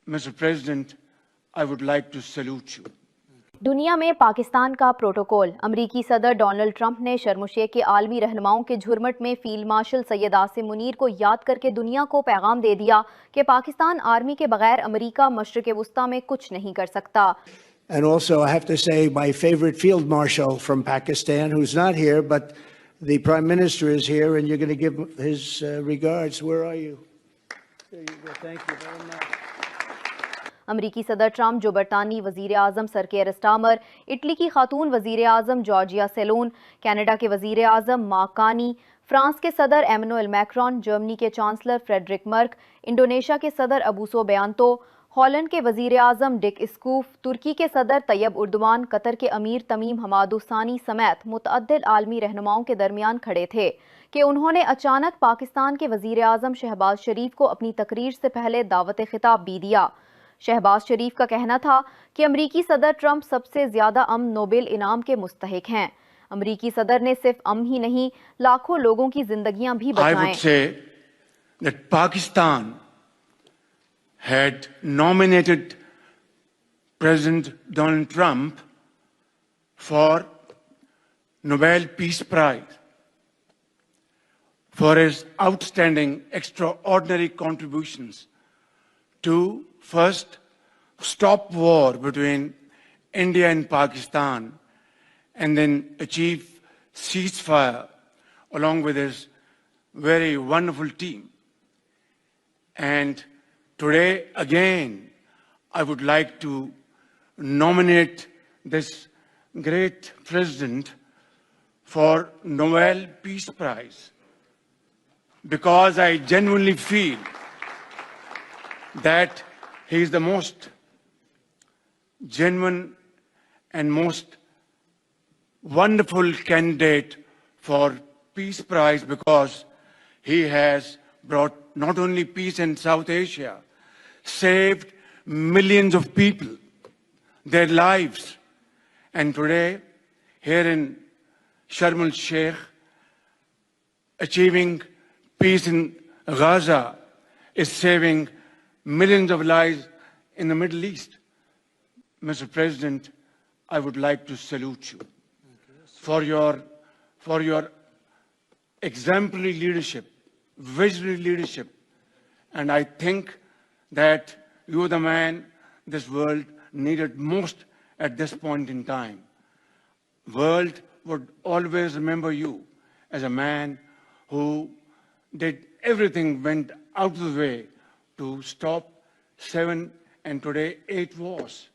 Mr. President, I would like to salute you. दुनिया में पाकिस्तान का प्रोटोकॉल। अमरीकी सदर डोनाल्ड ट्रंप ने शर्म-ए-शेख के आलमी रहनुमाओं के झुरमुट में फील्ड मार्शल सैयद आसिम मुनीर को याद करके दुनिया को पैगाम दे दिया कि पाकिस्तान आर्मी के बगैर अमरीका मशरिक वुस्ता में कुछ नहीं कर सकता। And also, I have to say, my favorite field marshal from Pakistan, who's not here, but the Prime Minister is here, and you're going to give his regards. Where are you? There you go. Thank you very much. अमरीकी सदर Trump, जो बरतानी वजीर आजम sir care Starmer, Italy की खातून वजीर आजम Georgia salon, Canada के वजीर आजम mark Carney, France के सदर एमैनुएल मैक्रोन, जर्मनी के चांसलर फ्रेडरिक मर्क, इंडोनेशिया के सदर अबू सुबियांतो, हॉलैंड के वजीर आजम डिक स्कूफ, तुर्की के सदर तैयब उर्दवान, कतर के अमीर तमीम हमाद सानी समेत मुतअद्दिद आलमी रहनुमाओं के दरमियान खड़े थे कि उन्होंने अचानक पाकिस्तान के वजीर आजम शहबाज शरीफ को अपनी तकरीर से पहले दावत खिताब भी दिया। शहबाज शरीफ का कहना था कि अमरीकी सदर ट्रंप सबसे ज्यादा अमन नोबेल इनाम के मुस्तहिक हैं। अमरीकी सदर ने सिर्फ अमन ही नहीं, लाखों लोगों की जिंदगियां भी बचाएं। I would say that Pakistan had nominated President Donald Trump for Nobel Peace Prize for his outstanding, extraordinary contributions to first stop war between India and Pakistan and then achieve ceasefire along with his very wonderful team. And today again, I would like to nominate this great president for Nobel Peace Prize because I genuinely feel that he is the most genuine and most wonderful candidate for Peace Prize because he has brought not only peace in South Asia, saved millions of people, their lives. And today, here in Sharm el-Sheikh, achieving peace in Gaza is saving millions of lives in the Middle East. Mr. President, I would like to salute you for your exemplary leadership, visionary leadership. And I think that you are the man this world needed most at this point in time. World would always remember you as a man who did everything, went out of the way to stop 7 and today 8 wars.